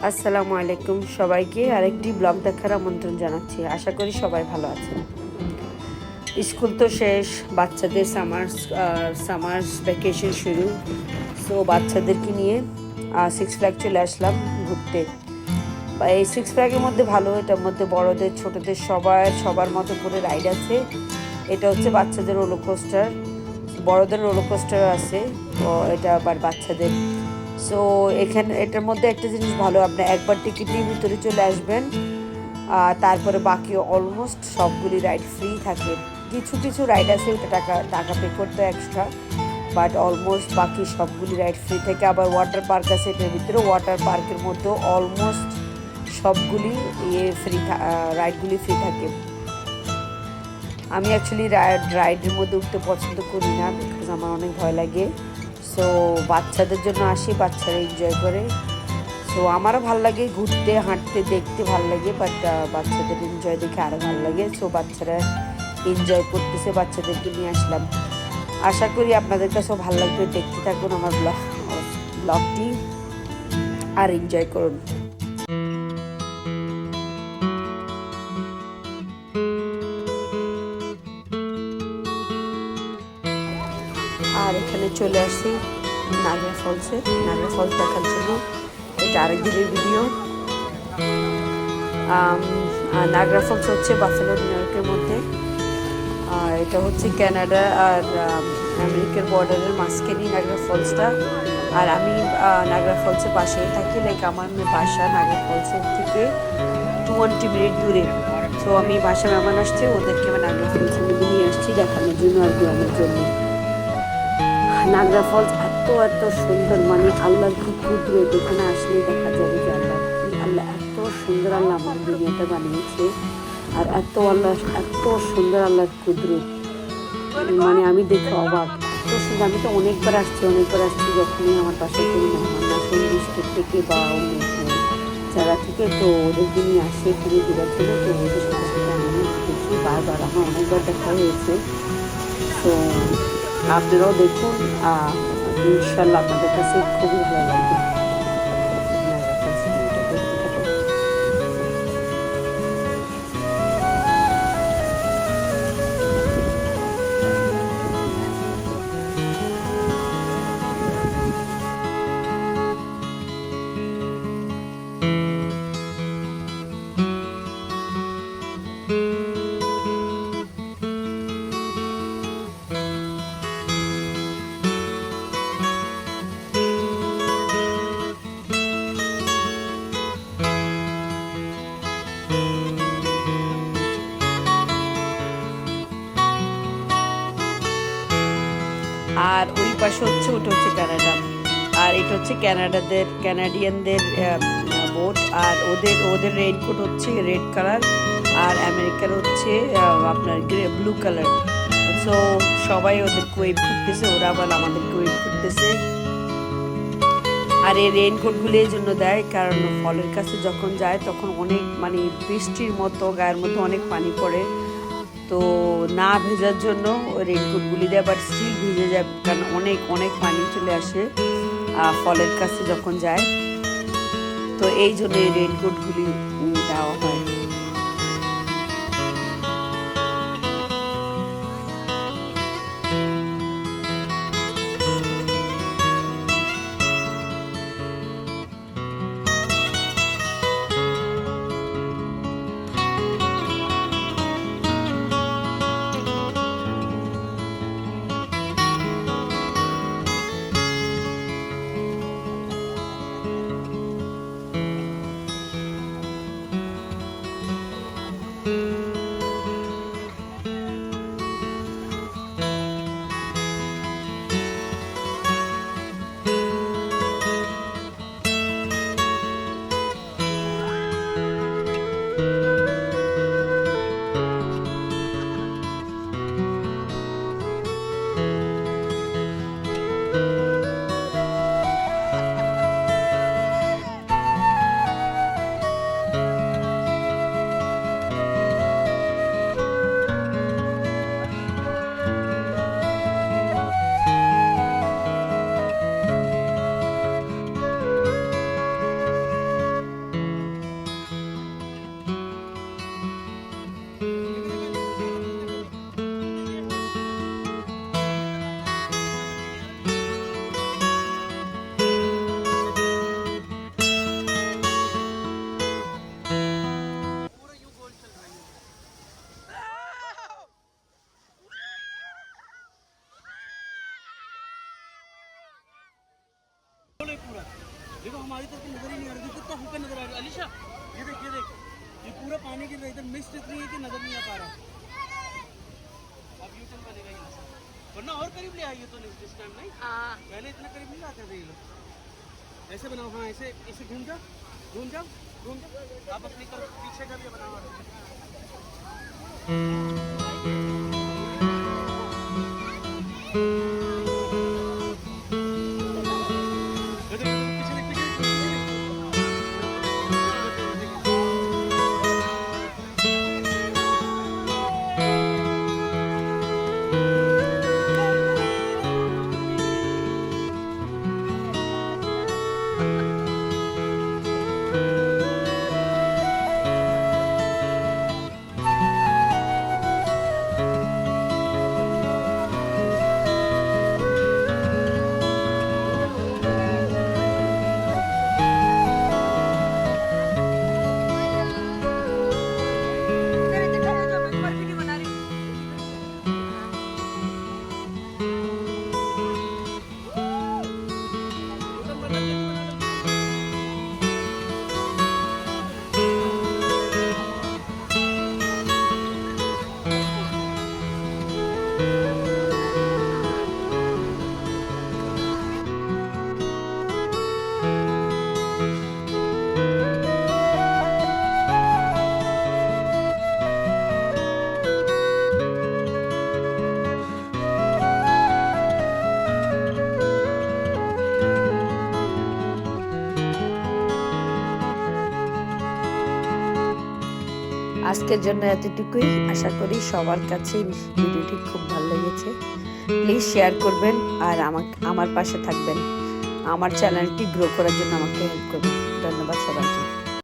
আসসালামু আলাইকুম সবাইকে আরেকটি ব্লগ দেখার আমন্ত্রণ জানাচ্ছি। আশা করি সবাই ভালো আছেন। স্কুল তো শেষ, বাচ্চাদের সামার ভ্যাকেশন শুরু। সো বাচ্চাদেরকে নিয়ে সিক্স ফ্ল্যাগ চলে আসলাম ঘুরতে। এই সিক্স ফ্ল্যাগের মধ্যে ভালো, এটার মধ্যে বড়দের ছোটদের সবার মতো করে রাইড আছে। এটা হচ্ছে বাচ্চাদের রোলার কোস্টার, বড়দের রোলার কোস্টার আছে, তো এটা আবার বাচ্চাদের। সো এটার মধ্যে একটা জিনিস ভালো, আপনি একবার টিকিট নিয়ে ভিতরে চলে আসবেন, তারপরে বাকি অলমোস্ট সবগুলি রাইড ফ্রি থাকে। কিছু কিছু রাইড আছে ওটা টাকা পে করতে এক্সট্রা, বাট অলমোস্ট বাকি সবগুলি রাইড ফ্রি থাকে। আবার ওয়াটার পার্ক আছে এটার ভিতরে, ওয়াটার পার্কের মধ্যেও অলমোস্ট সবগুলি রাইডগুলি ফ্রি থাকে। আমি অ্যাকচুয়ালি রাইডের মধ্যে উঠতে পছন্দ করি না, বিকজ আমার অনেক ভয় লাগে। সো বাচ্চাদের জন্য আসি, বাচ্চারা এনজয় করে। সো আমারও ভালো লাগে ঘুরতে, হাঁটতে, দেখতে ভালো লাগে, বাট বাচ্চাদের এনজয় দেখে আরও ভালো লাগে। সো বাচ্চারা এনজয় করতেছে, বাচ্চাদেরকে নিয়ে আসলাম। আশা করি আপনাদের কাছেও ভালো লাগবে। দেখতে থাকুন আমার ব্লগটি আর এনজয় করুন। আর এখানে চলে আসছি নাগরা ফলসে, নাগরা ফলস দেখার জন্য। এটা আরেক দিনের ভিডিও। নাগরা ফলস হচ্ছে বাফেলো নিউ ইয়র্কের মধ্যে, আর এটা হচ্ছে কানাডা আর আমেরিকার বর্ডারের মাঝখানেই নাগরা ফলসটা। আর আমি নাগরা ফলসের পাশেই থাকি, লাইক আমার বাসা নাগরা ফলসের থেকে 20 মিনিট দূরে। তো আমি বাসা মেহমান আসছে, ওদেরকে আমি নাগরা ফলসের মধ্যে নিয়ে আসছি দেখানোর জন্য আর গ্রামের জন্য। নাগরা ফলস এত সুন্দর, মানে আল্লাহ কি কুদরত, এখানে আসলেই দেখা যাবে যে আল্লাহ এত সুন্দর, আল্লাহ আমার দুনিয়াটা বানিয়েছে। আর এত সুন্দর আল্লাহর কুদরত, মানে আমি দেখে অবাক। এত সুন্দর, আমি তো অনেকবার আসছি যখনই আমার পাশে কোনো মেহমান আসে ডিস্ট্রিক্ট থেকে বা অন্য জায়গা থেকে, তো ওদেরকে নিয়ে আসে এখানে ঘুরার জন্য। তো ওদের সাথে আমি দেখি বারবার, আমার অনেকবার দেখা হয়েছে। তো আপনারাও দেখুন, ইনশাল্লাহ আপনাদের কাছে খুবই ভালো লাগবে। আর ওই পাশে হচ্ছে, ওটা হচ্ছে কানাডা, আর এটা হচ্ছে ক্যানাডিয়ানদের বোট। আর ওদের রেইনকোট হচ্ছে রেড কালার, আর আমেরিকার হচ্ছে আপনার ব্লু কালার। সো সবাই ওদেরকে ওয়েভ করতেছে, ওরা আবার আমাদেরকে ওয়েভ করতেছে। আর এই রেইনকোটগুলো এই জন্য দেয়, কারণ ফলের কাছে যখন যায় তখন অনেক, মানে বৃষ্টির মতো গায়ের মধ্যে অনেক পানি পড়ে, তো না ভেজার জন্য ওই রেইনকোটগুলি দেয়। বাট স্টিল ভিজে যায়, কারণ অনেক পানি চলে আসে ফলের কাছে যখন যায়, তো এই জন্য এই রেইনকোটগুলি দেওয়া হয়। खोलो ये पूरा। देखो हमारी तरफ नजर ही नहीं आ रही, देखो कितना हल्का नजर आ रहा है। अलीशा ये देख ये पूरा पानी गिर रहा है, इधर मिस्ट इतनी है कि नजर नहीं आ पा रहा। अब यू टर्न बनेगा यहाँ से, वरना और करीब ले आइए तो नेक्स्ट टाइम नहीं। पहले इतना करीब नहीं आते थे ये लोग। ऐसे बनाओ, हाँ ऐसे ऐसे घूम जाओ घूम जाओ घूम जाओ। आप अपनी तरफ पीछे का भी बनाओ। আজকের জন্য এতটুকুই। আশা করি সবার কাছে ভিডিওটি খুব ভালো লেগেছে। প্লিজ শেয়ার করবেন আর আমার পাশে থাকবেন। আমার চ্যানেলটি গ্রো করার জন্য আমাকে হেল্প করবেন। ধন্যবাদ সবাইকে।